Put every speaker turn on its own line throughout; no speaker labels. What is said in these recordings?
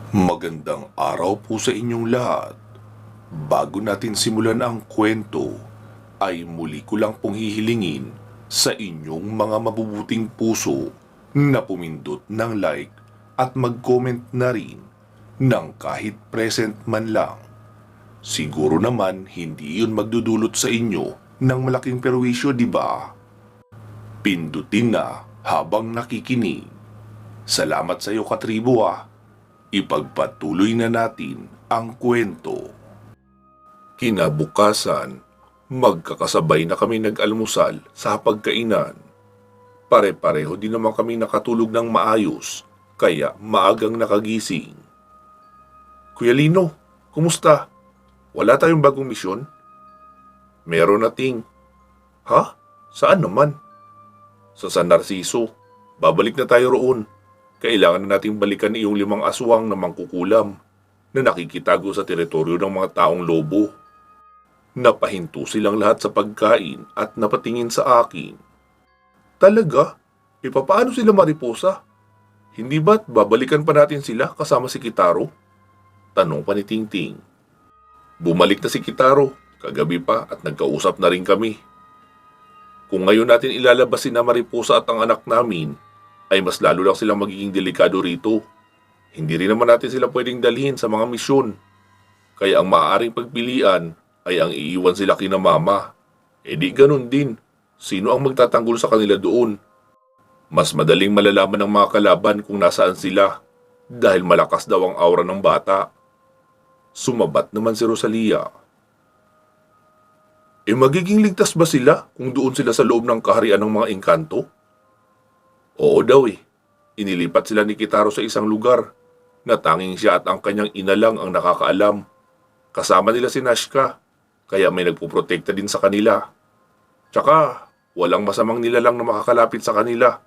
Magandang araw po sa inyong lahat. Bago natin simulan ang kwento, ay muli ko lang pong hihilingin sa inyong mga mabubuting puso na pumindot ng like at mag-comment na rin ng kahit present man lang. Siguro naman hindi yun magdudulot sa inyo ng malaking perwisyo, di ba? Pindutin na habang nakikinig. Salamat sa iyo, katribo ah. Ipagpatuloy na natin ang kwento. Kinabukasan, magkakasabay na kami nag-almusal sa hapagkainan. Pare-pareho din naman kami nakatulog ng maayos, kaya maagang nakagising. Kuya Lino, kumusta? Wala tayong bagong misyon? Meron na, Ting. Ha? Saan naman? Sa San Narciso. Babalik na tayo roon. Kailangan na nating balikan iyong 5 aswang na mangkukulam na nakikitago sa teritoryo ng mga taong lobo. Napahinto silang lahat sa pagkain at napatingin sa akin. Talaga? Papaano sila mariposa? Hindi ba't babalikan pa natin sila kasama si Kitaro? Tanong pa ni Tingting. Bumalik na si Kitaro kagabi pa at nagkausap na rin kami. Kung ngayon natin ilalabas si Mariposa at ang anak namin, ay mas lalo lang silang magiging delikado rito. Hindi rin naman natin sila pwedeng dalhin sa mga misyon. Kaya ang maaaring pagpilian ay ang iiwan sila kina mama. E di ganun din, sino ang magtatanggol sa kanila doon? Mas madaling malalaman ng mga kalaban kung nasaan sila dahil malakas daw ang aura ng bata. Sumabat naman si Rosalia. Magiging ligtas ba sila kung doon sila sa loob ng kaharian ng mga engkanto? Oo daw Inilipat sila ni Kitaro sa isang lugar na tanging siya at ang kanyang ina lang ang nakakaalam. Kasama nila si Nashka, kaya may nagpuprotekta din sa kanila. Tsaka, walang masamang nilalang na makakalapit sa kanila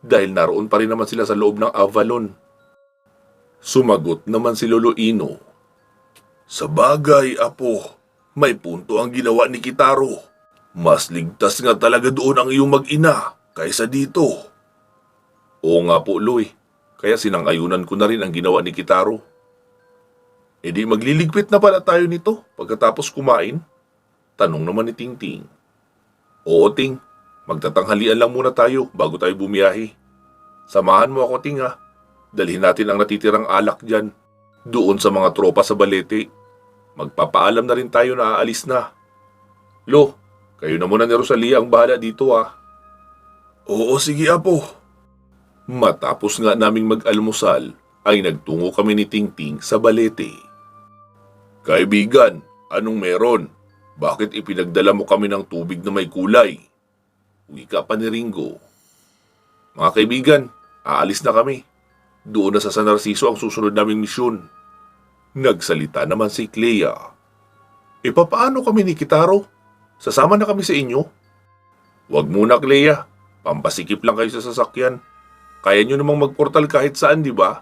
dahil naroon pa rin naman sila sa loob ng Avalon. Sumagot naman si Lolo Ino. Sa bagay, Apo, may punto ang ginawa ni Kitaro. Mas ligtas nga talaga doon ang iyong mag-ina kaysa dito. Oo nga po, Loy. Kaya sinang-ayunan ko na rin ang ginawa ni Kitaro. Di magliligpit na pala tayo nito pagkatapos kumain? Tanong naman ni Tingting. Oo, Ting. Magtatanghalian lang muna tayo bago tayo bumiyahe. Samahan mo ako, Ting ha. Dalhin natin ang natitirang alak dyan. Doon sa mga tropa sa Balete. Magpapaalam na rin tayo na aalis na. Lo, kayo na muna ni Rosalia ang bahala dito ha. Oo, sige Apo. Matapos nga naming mag-almusal, ay nagtungo kami ni Tingting sa Balete. Kaibigan, anong meron? Bakit ipinagdala mo kami ng tubig na may kulay? Wika pa ni Ringo. Mga kaibigan, aalis na kami. Doon na sa San Narciso ang susunod naming misyon. Nagsalita naman si Clea. Papaano kami ni Kitaro? Sasama na kami sa inyo? Wag muna, Clea. Pampasikip lang kayo sa sasakyan. Kaya nyo namang magportal kahit saan, di ba?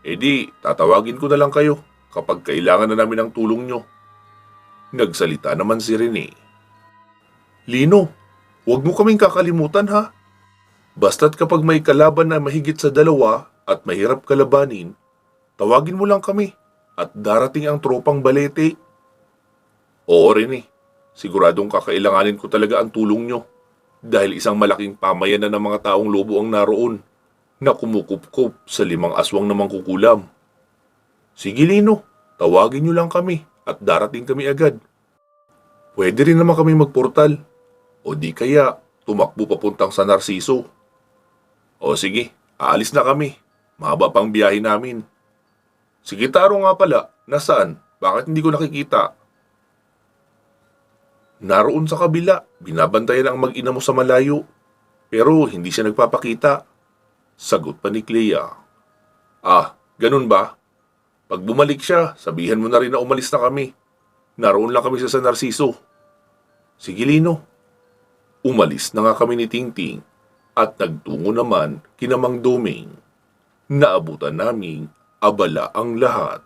Di, tatawagin ko na lang kayo kapag kailangan na namin ng tulong nyo. Nagsalita naman si Rene. Lino, huwag mo kaming kakalimutan ha. Basta't kapag may kalaban na mahigit sa 2 at mahirap kalabanin, tawagin mo lang kami at darating ang tropang Balete. Oo, Rene. Siguradong kakailanganin ko talaga ang tulong nyo dahil isang malaking pamayanan ng mga taong lobo ang naroon na kumukup-kup sa 5 aswang na mangkukulam. Sige Lino, tawagin nyo lang kami at darating kami agad. Pwede rin naman kami magportal o di kaya tumakbo papuntang San Narciso. O sige, aalis na kami. Mahaba pang biyahe namin. Si Kitaro nga pala, nasaan? Bakit hindi ko nakikita? Naroon sa kabila, binabantayan ang mag-ina mo sa malayo. Pero hindi siya nagpapakita. Sagot pa ni Clea. Ganun ba? Pag bumalik siya, sabihan mo na rin na umalis na kami. Naroon lang kami sa San Narciso. Sige Lino. Umalis na nga kami ni Tingting at nagtungo naman kina Mang Doming. Naabutan naming abala ang lahat.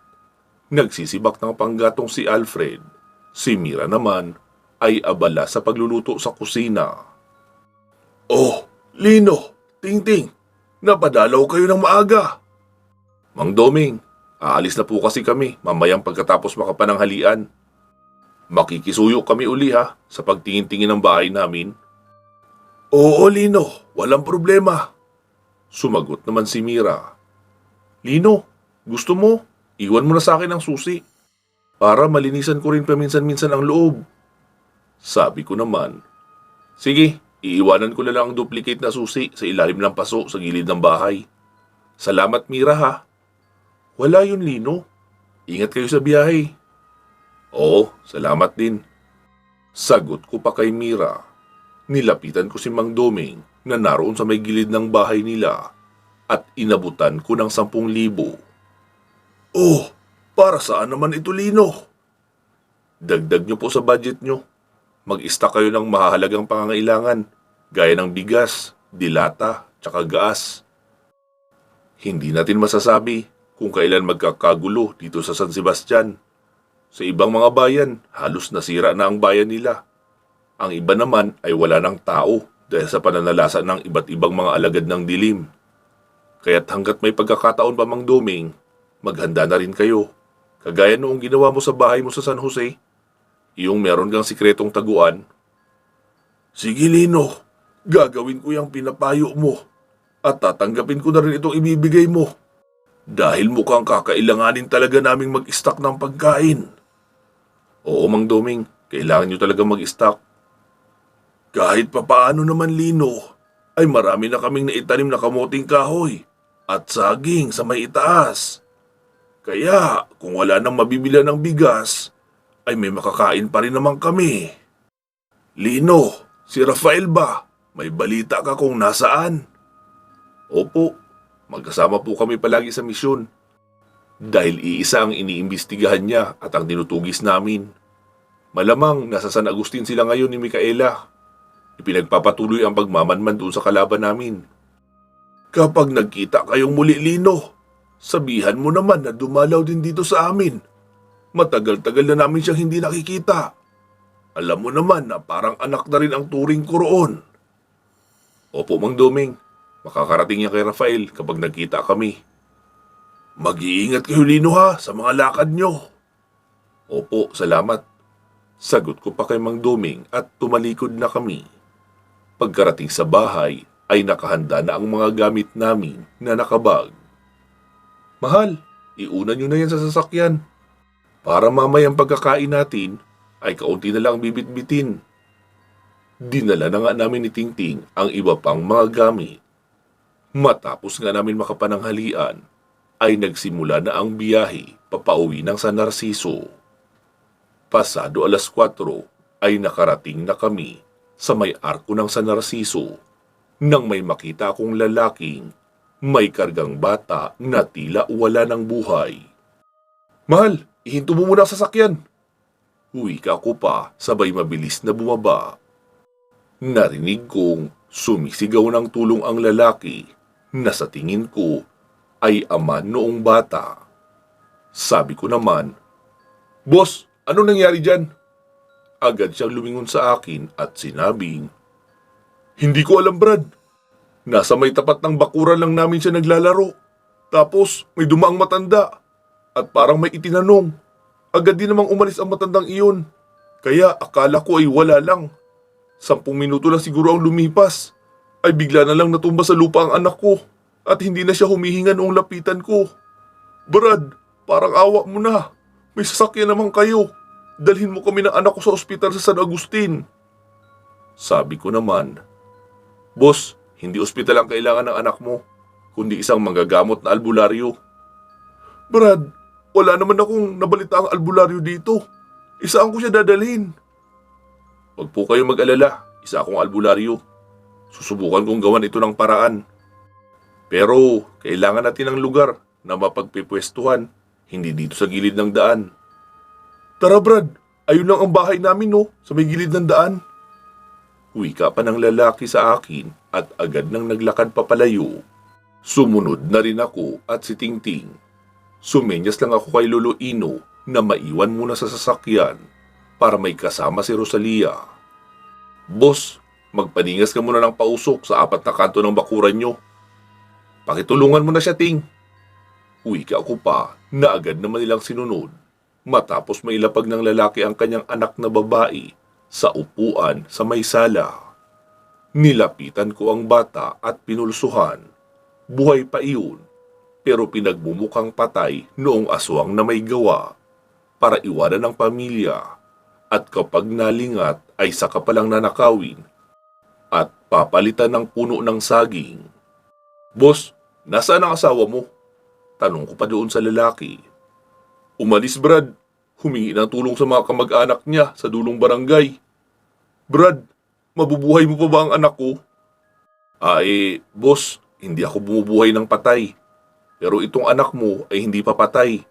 Nagsisibak ng panggatong si Alfred. Si Mira naman ay abala sa pagluluto sa kusina. Oh, Lino, Tingting, napadalaw kayo ng maaga. Mang Doming, Aalis na po kasi kami mamayang pagkatapos makapananghalian. Makikisuyo kami uli ha sa pagtingin-tingin ng bahay namin. Oo, Lino. Walang problema. Sumagot naman si Mira. Lino, gusto mo? Iwan mo na sa akin ang susi. Para malinisan ko rin paminsan-minsan ang loob. Sabi ko naman. Sige, iiwanan ko na lang ang duplicate na susi sa ilalim ng paso sa gilid ng bahay. Salamat, Mira ha. Wala yun, Lino. Ingat kayo sa biyahe. Oo, salamat din. Sagot ko pa kay Mira. Nilapitan ko si Mang Doming na naroon sa may gilid ng bahay nila at inabutan ko ng 10,000. Oh, para saan naman ito, Lino? Dagdag nyo po sa budget nyo. Mag-stock kayo ng mahahalagang pangangailangan gaya ng bigas, dilata, tsaka gas. Hindi natin masasabi kung kailan magkakagulo dito sa San Sebastian. Sa ibang mga bayan, halos nasira na ang bayan nila. Ang iba naman ay wala ng tao dahil sa pananalasa ng iba't ibang mga alagad ng dilim. Kaya't hanggat may pagkakataon pa, Mang Doming, maghanda na rin kayo. Kagaya noong ginawa mo sa bahay mo sa San Jose, yung meron kang sikretong taguan. Sige, Lino, gagawin ko yung pinapayo mo at tatanggapin ko na rin itong ibibigay mo. Dahil mukhang kakailanganin talaga naming mag-stock ng pagkain. Oo, Mang Doming, kailangan nyo talaga mag-stock. Kahit papaano naman, Lino, ay marami na kaming naitanim na kamuting kahoy at saging sa may itaas. Kaya kung wala nang mabibila ng bigas, ay may makakain pa rin naman kami. Lino, si Rafael ba? May balita ka kung nasaan? Opo, magkasama po kami palagi sa misyon. Dahil iisa ang iniimbestigahan niya at ang dinutugis namin. Malamang nasa San Agustin sila ngayon ni Micaela. Ipinagpapatuloy ang pagmamanman doon sa kalaban namin. Kapag nagkita kayong muli, Lino, sabihan mo naman na dumalaw din dito sa amin. Matagal-tagal na namin siyang hindi nakikita. Alam mo naman na parang anak na rin ang turing ko roon. Opo, Mang Doming. Makakarating niya kay Rafael kapag nagkita kami. Mag-iingat kayo, Lino ha, sa mga lakad nyo. Opo, salamat. Sagot ko pa kay Mang Doming at tumalikod na kami. Pagkarating sa bahay ay nakahanda na ang mga gamit namin na nakabag. Mahal, iuna nyo na yan sa sasakyan. Para mamayang pagkakain natin ay kaunti na lang bibit-bitin. Dinala na nga namin ni Tingting ang iba pang mga gamit. Matapos nga namin makapananghalian, ay nagsimula na ang biyahe papauwi ng San Narciso. Pasado 4:00 ay nakarating na kami sa may arko ng San Narciso nang may makita akong lalaking may kargang bata na tila wala ng buhay. Mahal, ihinto mo muna sa sasakyan. Huwika ko pa sabay mabilis na bumaba. Narinig kong sumisigaw ng tulong ang lalaki na sa tingin ko ay ama noong bata. Sabi ko naman, Boss, ano nangyari dyan? Agad siyang lumingon sa akin at sinabing, Hindi ko alam, Brad. Nasa may tapat ng bakuran lang namin siya naglalaro. Tapos may dumaang matanda at parang may itinanong. Agad din namang umalis ang matandang iyon. Kaya akala ko ay wala lang. 10 minuto lang siguro ang lumipas. Ay bigla na lang natumba sa lupa ang anak ko at hindi na siya humihinga noong lapitan ko. Brad, parang awa mo na. May sasakyan naman kayo. Dalhin mo kami ng anak ko sa ospital sa San Agustin. Sabi ko naman, Boss, hindi ospital ang kailangan ng anak mo, kundi isang manggagamot na albularyo. Brad, wala naman akong nabalita ang albularyo dito. Isaan ko siya dadalhin. Huwag po kayo mag-alala, isa akong albularyo. Susubukan kong gawan ito ng paraan. Pero kailangan natin ng lugar na mapagpipwestuhan, hindi dito sa gilid ng daan. Tara Brad, ayun lang ang bahay namin no, sa may gilid ng daan. Wika pa ng lalaki sa akin at agad nang naglakad papalayo. Sumunod na rin ako at si Tingting. Sumenyas lang ako kay Lolo Ino na maiwan muna sa sasakyan para may kasama si Rosalia. Boss, magpaningas ka muna ng pausok sa 4 na kanto ng bakuran nyo. Pakitulungan mo na siya, Ting. Wika ko pa na agad naman nilang sinunod matapos mailapag ng lalaki ang kanyang anak na babae sa upuan sa may sala. Nilapitan ko ang bata at pinulsuhan. Buhay pa iyon, pero pinagmumukhang patay noong aswang na may gawa para iwanan ng pamilya at kapag nalingat ay saka palang nanakawin at papalitan ng puno ng saging. Boss, nasaan ang asawa mo? Tanong ko pa doon sa lalaki. Umalis, Brad. Humingi ng tulong sa mga kamag-anak niya sa dulong barangay. Brad, mabubuhay mo pa ba ang anak ko? Boss, hindi ako bumubuhay ng patay. Pero itong anak mo ay hindi pa patay.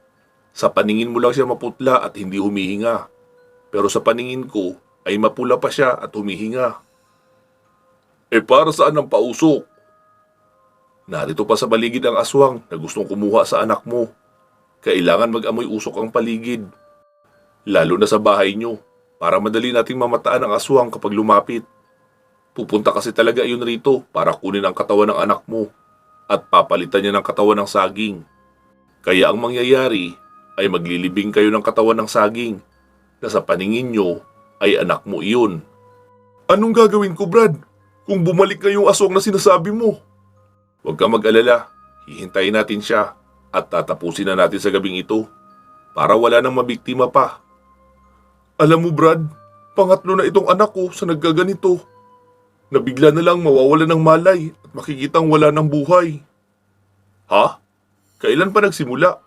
Sa paningin mo lang siya maputla at hindi humihinga. Pero sa paningin ko ay mapula pa siya at humihinga. Para saan ang pausok? Narito pa sa paligid ang aswang na gustong kumuha sa anak mo. Kailangan mag-amoy usok ang paligid. Lalo na sa bahay nyo, para madali nating mamataan ang aswang kapag lumapit. Pupunta kasi talaga yun rito para kunin ang katawan ng anak mo at papalitan niya ng katawan ng saging. Kaya ang mangyayari ay maglilibing kayo ng katawan ng saging na sa paningin nyo ay anak mo iyon. Anong gagawin ko, Brad, kung bumalik na yung aswang na sinasabi mo? Huwag kang mag-alala, hihintayin natin siya at tatapusin na natin sa gabing ito para wala nang mabiktima pa. Alam mo, Brad, pangatlo na itong anak ko sa nagkaganito. Nabigla na lang mawawala ng malay at makikitang wala ng buhay. Ha? Kailan pa nagsimula?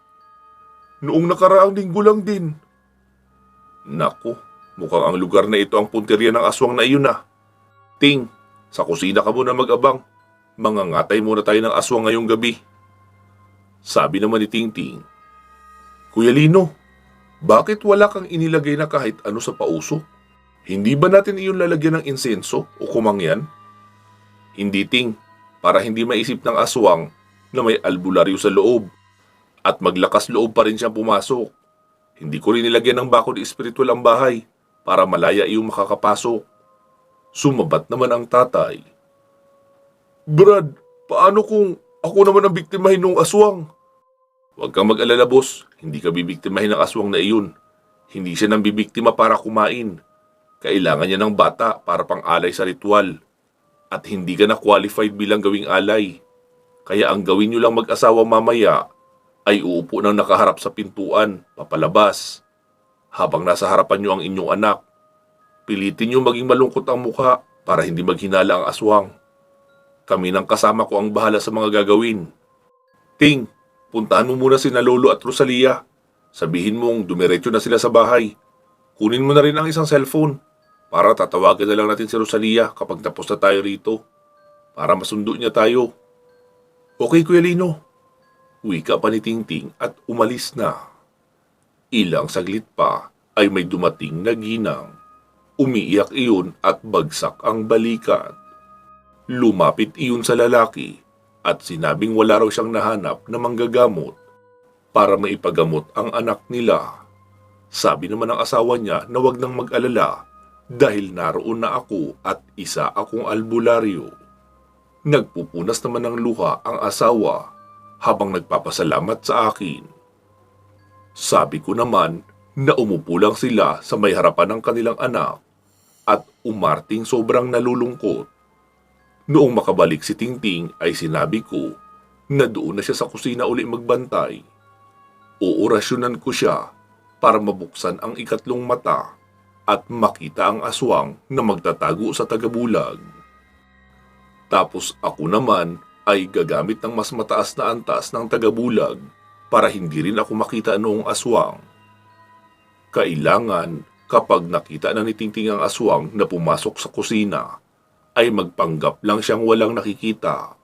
Noong nakaraang linggo lang din. Naku, mukhang ang lugar na ito ang punteriya ng aswang na iyon ah. Ting, sa kusina ka muna mag-abang. Mangangatay muna tayo ng aswang ngayong gabi. Sabi naman ni Tingting, Kuya Lino, bakit wala kang inilagay na kahit ano sa pausok? Hindi ba natin iyon lalagyan ng insenso o kumangyan? Hindi, Ting, para hindi maisip ng aswang na may albularyo sa loob at maglakas loob pa rin siyang pumasok. Hindi ko rin nilagyan ng bakod espiritual ang bahay para malaya iyong makakapasok. Sumabat naman ang tatay. Brad, paano kung ako naman ang biktimahin ng aswang? Huwag kang mag-alala, boss. Hindi ka bibiktimahin ng aswang na iyon. Hindi siya nang bibiktima para kumain. Kailangan niya ng bata para pang-alay sa ritual. At hindi ka na qualified bilang gawing alay. Kaya ang gawin niyo lang mag-asawa mamaya ay uupo ng nakaharap sa pintuan, papalabas. Habang nasa harapan niyo ang inyong anak, pilitin niyo maging malungkot ang mukha para hindi maghinala ang aswang. Kami ng kasama ko ang bahala sa mga gagawin. Ting, puntahan mo muna sina Lolo at Rosalia. Sabihin mong dumiretso na sila sa bahay. Kunin mo na rin ang isang cellphone para tatawagan na lang natin si Rosalia kapag tapos na tayo rito. Para masundo niya tayo. Okay, Kuya Lino. Wika pa ni Tingting at umalis na. Ilang saglit pa ay may dumating na ginang. Umiiyak iyon at bagsak ang balikat. Lumapit iyon sa lalaki at sinabing wala raw siyang nahanap na manggagamot para maipagamot ang anak nila. Sabi naman ng asawa niya na wag nang mag-alala dahil naroon na ako at isa akong albularyo. Nagpupunas naman ng luha ang asawa habang nagpapasalamat sa akin. Sabi ko naman na umupo lang sila sa may harapan ng kanilang anak at umarting sobrang nalulungkot. Noong makabalik si Tingting ay sinabi ko na doon na siya sa kusina uli magbantay. Oorasyonan ko siya para mabuksan ang ikatlong mata at makita ang aswang na magtatago sa tagabulag. Tapos ako naman ay gagamit ng mas mataas na antas ng tagabulag para hindi rin ako makita noong aswang. Kailangan kapag nakita na ni Tingting ang aswang na pumasok sa kusina, ay magpanggap lang siyang walang nakikita.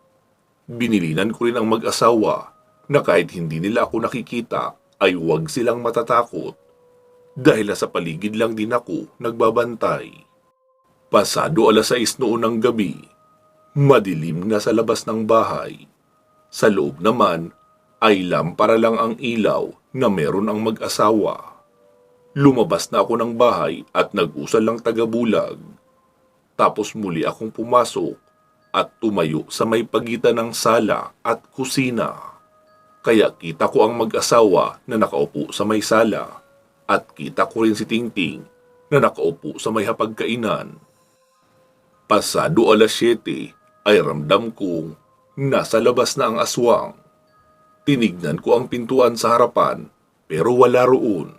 Binilinan ko rin ang mag-asawa na kahit hindi nila ako nakikita ay huwag silang matatakot dahil sa paligid lang din ako nagbabantay. Pasado 6:00 noon ng gabi, madilim na sa labas ng bahay. Sa loob naman ay lampara lang ang ilaw na meron ang mag-asawa. Lumabas na ako ng bahay at nag-usal lang tagabulag. Tapos muli akong pumasok at tumayo sa may pagitan ng sala at kusina. Kaya kita ko ang mag-asawa na nakaupo sa may sala at kita ko rin si Tingting na nakaupo sa may hapagkainan. Pasado 7:00 ay ramdam kong nasa labas na ang aswang. Tinignan ko ang pintuan sa harapan pero wala roon.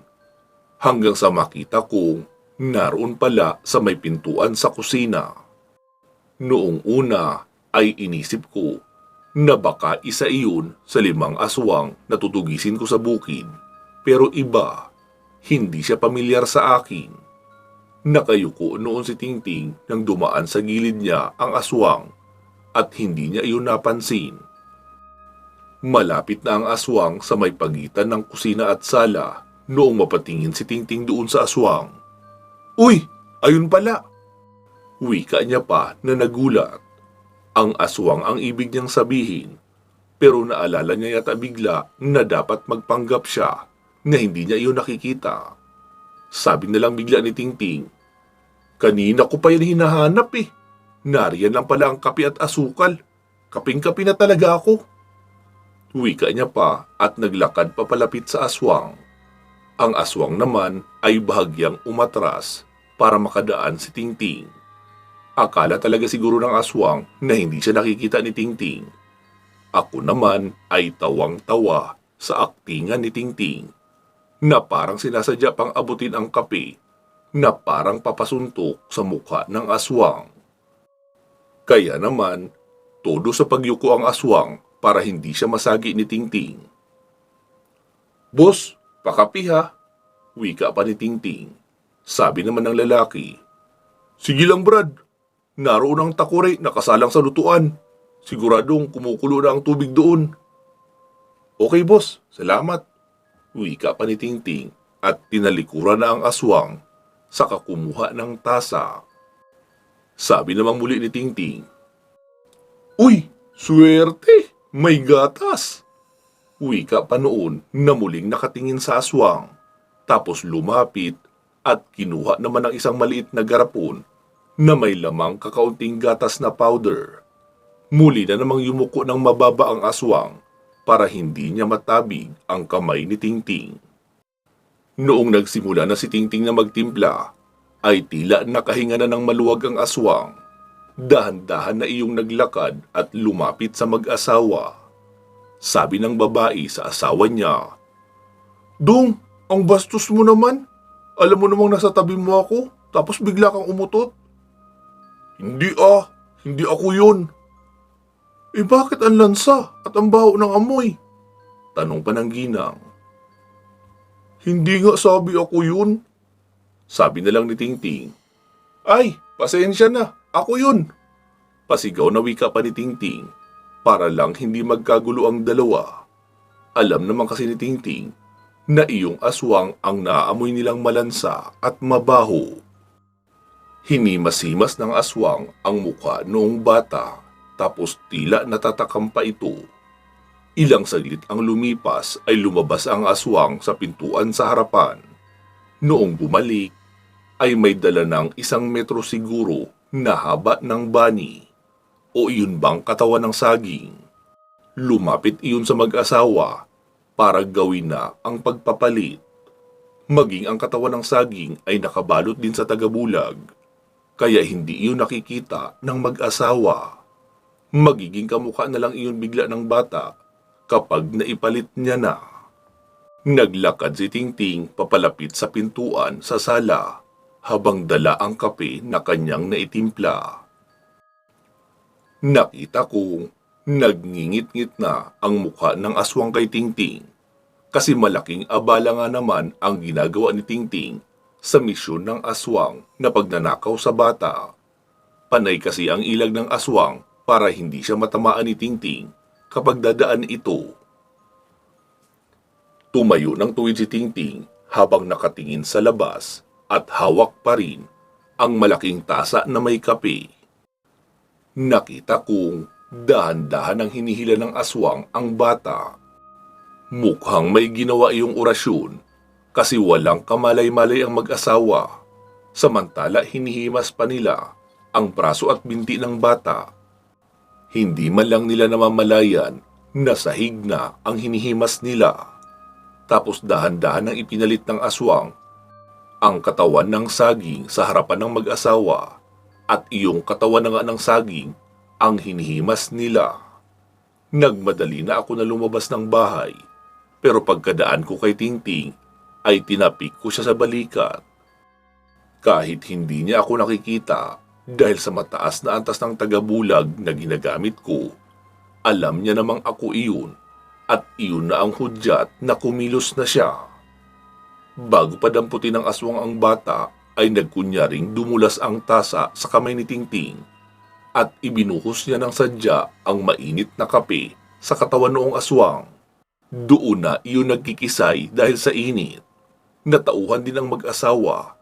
Hanggang sa makita kong naroon pala sa may pintuan sa kusina. Noong una ay inisip ko na baka isa iyon sa 5 aswang na tutugisin ko sa bukid. Pero iba, hindi siya pamilyar sa akin. Nakayuko noon si Tingting nang dumaan sa gilid niya ang aswang at hindi niya iyon napansin. Malapit na ang aswang sa may pagitan ng kusina at sala noong mapatingin si Tingting doon sa aswang. "Uy, ayun pala!" Wika niya pa na nagulat. Ang aswang ang ibig niyang sabihin, pero naalala niya yata bigla na dapat magpanggap siya na hindi niya iyon nakikita. Sabi na lang bigla ni Tingting, "Kanina ko pa yan hinahanap eh. Nariyan lang pala ang kape at asukal. Kaping-kape na talaga ako." Wika niya pa at naglakad papalapit sa aswang. Ang aswang naman ay bahagyang umatras para makadaan si Tingting. Akala talaga siguro ng aswang na hindi siya nakikita ni Tingting. Ako naman ay tawang-tawa sa aktingan ni Tingting na parang sinasadya pang abutin ang kape na parang papasuntok sa mukha ng aswang. Kaya naman, todo sa pagyuko ang aswang para hindi siya masagi ni Tingting. "Boss, pakapi ha," wika pa ni Tingting. Sabi naman ng lalaki, "Sige lang Brad, naroon ang takore nakasalang sa lutuan. Siguradong kumukulo na ang tubig doon." "Okay boss, salamat," wika pa ni Tingting at tinalikuran na ang aswang saka kumuha ng tasa. Sabi namang muli ni Tingting, "Uy, swerte, may gatas." Wika pa noon na muling nakatingin sa aswang, tapos lumapit at kinuha naman ng isang maliit na garapon na may lamang kakaunting gatas na powder. Muli na namang yumuko ng mababa ang aswang para hindi niya matabig ang kamay ni Tingting. Noong nagsimula na si Tingting na magtimpla, ay tila nakahinga na ng maluwag ang aswang. Dahan-dahan na iyong naglakad at lumapit sa mag-asawa. Sabi ng babae sa asawa niya, "Dong, ang bastos mo naman. Alam mo namang nasa tabi mo ako, tapos bigla kang umutot." Hindi ako yun." "Eh bakit ang lansa at ang baho ng amoy?" tanong pa ng ginang. "Hindi nga sabi ako yun." Sabi na lang ni Tingting, "Ay, pasensya na, ako yun." Pasigaw na wika pa ni Tingting para lang hindi magkagulo ang dalawa. Alam naman kasi ni Tingting na iyong aswang ang naaamoy nilang malansa at mabaho. Hinimasimas ng aswang ang mukha noong bata, tapos tila natatakam pa ito. Ilang saglit ang lumipas ay lumabas ang aswang sa pintuan sa harapan. Noong bumalik, ay may dala ng 1 metro siguro na haba ng bani, o iyon bang katawan ng saging. Lumapit iyon sa mag-asawa para gawin na ang pagpapalit. Maging ang katawan ng saging ay nakabalot din sa tagabulag, kaya hindi iyon nakikita ng mag-asawa. Magiging kamukha na lang iyon bigla ng bata kapag naipalit niya na. Naglakad si Tingting papalapit sa pintuan sa sala habang dala ang kape na kanyang naitimpla. Nakita kong nagngingit-ngit na ang mukha ng aswang kay Tingting kasi malaking abala nga naman ang ginagawa ni Tingting sa misyon ng aswang na pagnanakaw sa bata. Panay kasi ang ilag ng aswang para hindi siya matamaan ni Tingting kapag dadaan ito. Tumayo ng tuwid si Tingting habang nakatingin sa labas at hawak pa rin ang malaking tasa na may kape. Nakita kong dahan-dahan ang hinihila ng aswang ang bata. Mukhang may ginawa iyong orasyon kasi walang kamalay-malay ang mag-asawa. Samantala hinihimas pa nila ang braso at binti ng bata. Hindi man lang nila namamalayan Nasahig na ang hinihimas nila. Tapos dahan-dahan ang ipinalit ng aswang ang katawan ng saging sa harapan ng mag-asawa at iyong katawan na nga ng saging ang hinihimas nila. Nagmadali na ako na lumabas ng bahay, pero pagkadaan ko kay Tingting ay tinapik ko siya sa balikat. Kahit hindi niya ako nakikita dahil sa mataas na antas ng tagabulag na ginagamit ko, alam niya namang ako iyon at iyon na ang hudyat na kumilos na siya. Bago pa damputin ng aswang ang bata, ay nagkunyaring dumulas ang tasa sa kamay ni Tingting at ibinuhos niya ng sadya ang mainit na kape sa katawan noong aswang. Doon na iyon nagkikisay dahil sa init. Natauhan din ang mag-asawa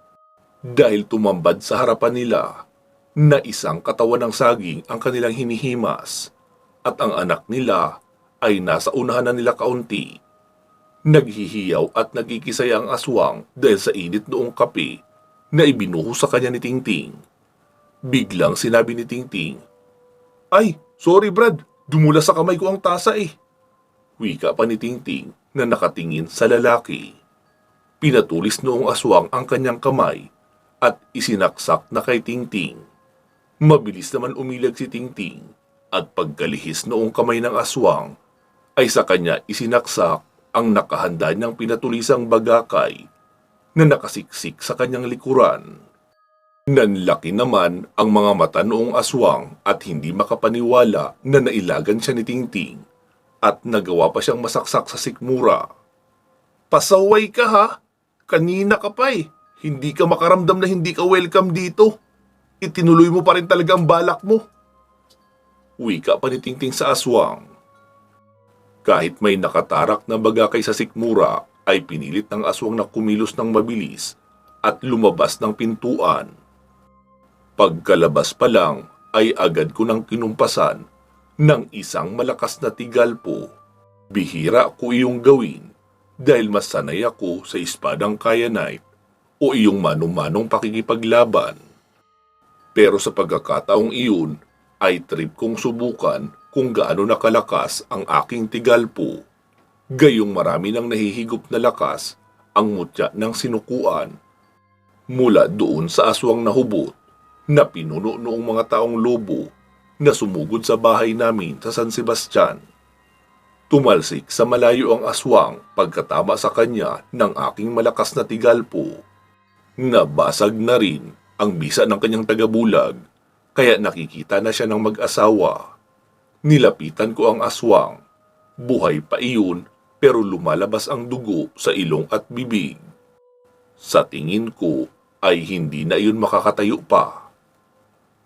dahil tumambad sa harapan nila na isang katawan ng saging ang kanilang hinihimas at ang anak nila ay nasa unahan na nila kaunti. Naghihiyaw at nagkikisay ang aswang dahil sa init noong kape na ibinuhos sa kanya ni Tingting. Biglang sinabi ni Tingting, "Ay, sorry Brad, dumulas sa kamay ko ang tasa eh." Wika pa ni Tingting na nakatingin sa lalaki. Pinatulis noong aswang ang kanyang kamay at isinaksak na kay Tingting. Mabilis naman umilag si Tingting at pagkalihis noong kamay ng aswang ay sa kanya isinaksak ang nakahanda niyang pinatulisang bagakay na nakasiksik sa kanyang likuran. Nanlaki naman ang mga mata noong aswang at hindi makapaniwala na nailagan siya ni Tingting at nagawa pa siyang masaksak sa sikmura. "Pasaway ka ha? Kanina ka pa eh. Hindi ka makaramdam na hindi ka welcome dito. Itinuloy mo pa rin talaga ang balak mo." Wika pa ni Tingting sa aswang. Kahit may nakatarak na bagakay sa sikmura, ay pinilit ng aswang na kumilos ng mabilis at lumabas ng pintuan. Pagkalabas pa lang, ay agad ko nang kinumpasan ng isang malakas na tigalpo. Bihira ko iyong gawin dahil mas sanay ako sa espadang kyanite o iyong manong-manong pakikipaglaban. Pero sa pagkakataong iyon, ay trip kong subukan kung gaano nakalakas ang aking tigalpo. Gayong marami nang nahihigop na lakas ang mutya ng sinukuan. Mula doon sa aswang na hubot na pinuno noong mga taong lobo na sumugod sa bahay namin sa San Sebastian. Tumalsik sa malayo ang aswang pagkatama sa kanya ng aking malakas na tigalpo. Nabasag na rin ang bisa ng kanyang tagabulag kaya nakikita na siya ng mag-asawa. Nilapitan ko ang aswang. Buhay pa iyon pero lumalabas ang dugo sa ilong at bibig. Sa tingin ko ay hindi na iyon makakatayo pa.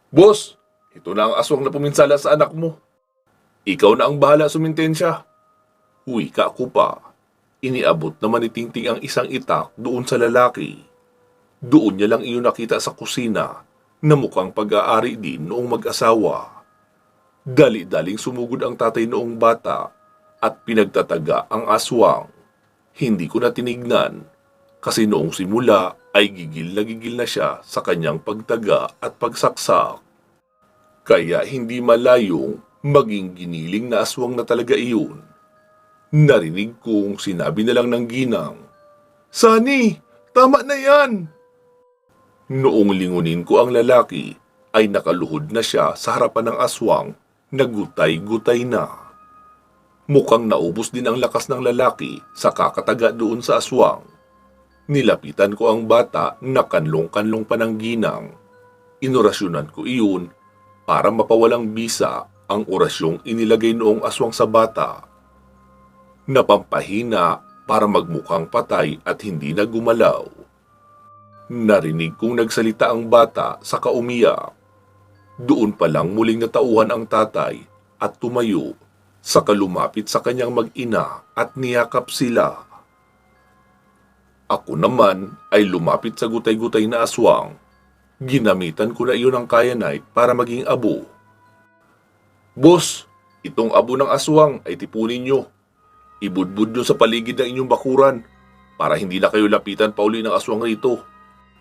"Boss, ito na ang aswang na puminsala sa anak mo. Ikaw na ang bahala sumintensya." Wika ko pa. Iniabot naman ni Tingting ang isang itak doon sa lalaki. Doon niya lang iyon nakita sa kusina na mukhang pag-aari din noong mag-asawa. Dali-daling sumugod ang tatay noong bata at pinagtataga ang aswang. Hindi ko na tinignan kasi noong simula ay gigil na siya sa kanyang pagtaga at pagsaksak. Kaya hindi malayong maging giniling na aswang na talaga iyon. Narinig kong sinabi na lang ng ginang, "Sunny, tama na yan!" Noong lingunin ko ang lalaki ay nakaluhod na siya sa harapan ng aswang. Nagutay-gutay na. Mukhang naubos din ang lakas ng lalaki sa kakataga doon sa aswang. Nilapitan ko ang bata na kanlong-kanlong pa ng ginang. Inorasyonan ko iyon para mapawalang bisa ang orasyong inilagay noong aswang sa bata. Napampahina para magmukhang patay at hindi na gumalaw. Narinig kong nagsalita ang bata sa kaumiyak. Doon pa lang muling natauhan ang tatay at tumayo, saka lumapit sa kanyang mag-ina at niyakap sila. Ako naman ay lumapit sa gutay-gutay na aswang. Ginamitan ko na iyon ng kyanite para maging abo. "Boss, itong abo ng aswang ay tipunin nyo. Ibudbud nyo sa paligid ng inyong bakuran para hindi na kayo lapitan pa uli ng aswang rito.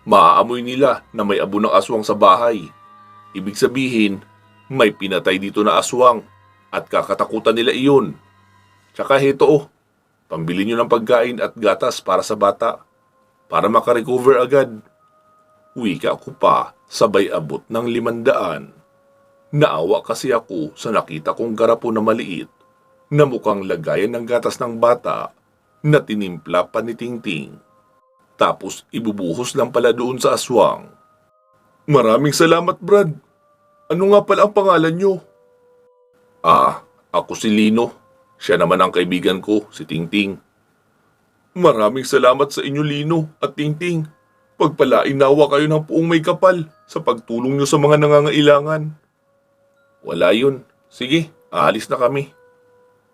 Maaamoy nila na may abo ng aswang sa bahay. Ibig sabihin, may pinatay dito na aswang at kakatakutan nila iyon. Tsaka heto pambili nyo ng pagkain at gatas para sa bata, para makarecover agad. Wika ko pa, sabay abot ng 500. Naawa kasi ako sa nakita kong garapo na maliit, na mukhang lagayan ng gatas ng bata, na tinimpla pa ni Tingting. Tapos ibubuhos lang pala doon sa aswang. Maraming salamat, Brad. Ano nga pala ang pangalan nyo? Ako si Lino. Siya naman ang kaibigan ko, si Tingting. Maraming salamat sa inyo, Lino at Tingting. Pagpalain nawa kayo ng puong may kapal sa pagtulong nyo sa mga nangangailangan. Wala yun. Sige, aalis na kami.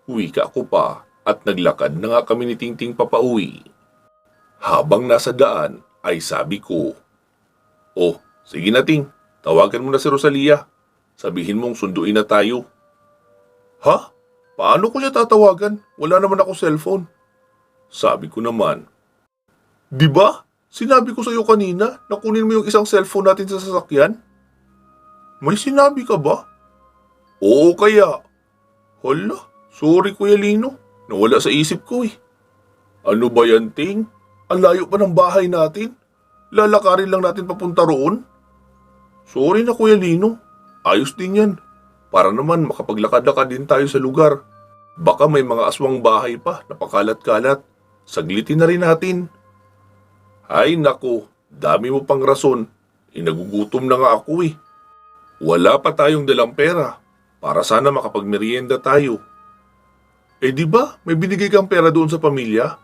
Wika ko pa at naglakad na nga kami ni Tingting papauwi. Habang nasa daan ay sabi ko, sige na Ting, tawagan mo na si Rosalia. Sabihin mong sunduin na tayo. Ha? Paano ko siya tatawagan? Wala naman ako cellphone. Sabi ko naman, di ba? Sinabi ko sa iyo kanina na kunin mo yung isang cellphone natin sa sasakyan? May sinabi ka ba? Oo kaya. Hala, sorry Kuya Lino. Nawala sa isip ko eh. Ano ba yan, Ting? Ang layo pa ng bahay natin. Lalakarin lang natin papunta roon. Sorry na Kuya Lino. Ayos din yan. Para naman makapaglakad-lakad din tayo sa lugar. Baka may mga aswang bahay pa na pakalat-kalat. Saglitin na rin natin. Ay nako, dami mo pang rason. Inagugutom na nga ako eh. Wala pa tayong dalang pera para sana makapagmerienda tayo. Di ba may binigay kang pera doon sa pamilya?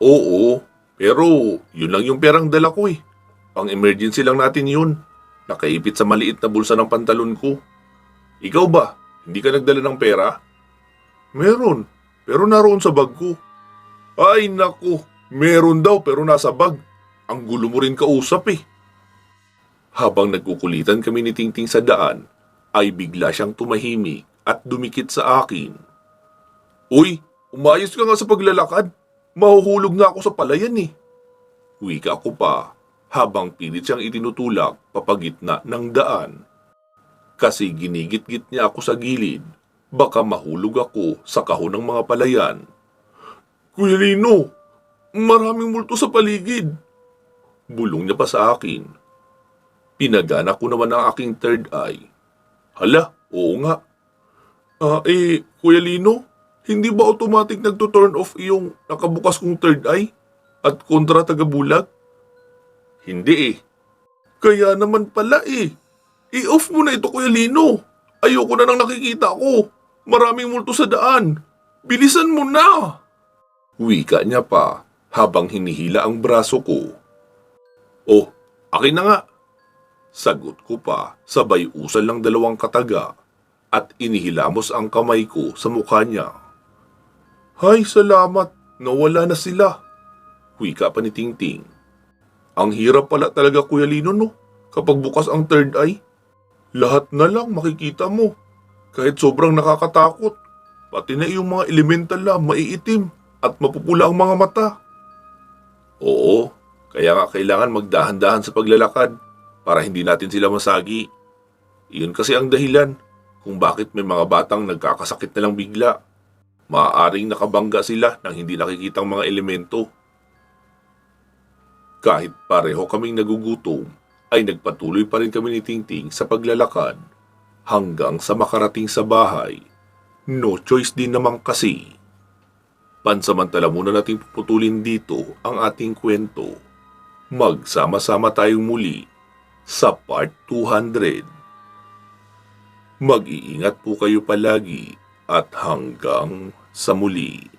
Oo, pero yun lang yung perang dala ko eh. Pang emergency lang natin yun. Nakaipit sa maliit na bulsa ng pantalon ko. Ikaw ba? Hindi ka nagdala ng pera? Meron, pero naroon sa bag ko. Ay naku, meron daw pero nasa bag. Ang gulo mo rin kausap eh. Habang nagkukulitan kami ni Tingting sa daan, ay bigla siyang tumahimik at dumikit sa akin. Uy, umayos ka nga sa paglalakad. Mahuhulog na ako sa palayan eh. Wika ko pa habang pilit siyang itinutulak papagitna ng daan. Kasi ginigit-git niya ako sa gilid, baka mahulog ako sa kahon ng mga palayan. Kuya Lino, maraming multo sa paligid. Bulong niya pa sa akin. Pinagana ko naman ang aking third eye. Hala, oo nga. Kuya Lino, hindi ba automatic nagto-turn off yung nakabukas kong third eye at kontra tagabulag? Hindi eh. Kaya naman pala eh. I-off mo na ito Kuya Lino. Ayoko na nang nakikita ko. Maraming multo sa daan. Bilisan mo na. Wika niya pa habang hinihila ang braso ko. Akin na nga. Sagot ko pa sabay usal ng 2 kataga at inihilamos ang kamay ko sa mukha niya. Hay, salamat. Nawala na sila. Wika pa ni Tingting. Ang hirap pala talaga Kuya Lino no, kapag bukas ang third eye. Lahat na lang makikita mo. Kahit sobrang nakakatakot. Pati na yung mga elemental na maiitim at mapupula ang mga mata. Oo, kaya nga kailangan magdahan-dahan sa paglalakad para hindi natin sila masagi. Iyon kasi ang dahilan kung bakit may mga batang nagkakasakit na lang bigla. Maaaring nakabangga sila ng hindi nakikitang mga elemento. Kahit pareho kaming nagugutom, ay nagpatuloy pa rin kami ni Tingting sa paglalakad hanggang sa makarating sa bahay. No choice din naman kasi. Pansamantala muna nating puputulin dito ang ating kwento. Magsama-sama tayong muli sa part 200. Mag-iingat po kayo palagi at hanggang sa muli.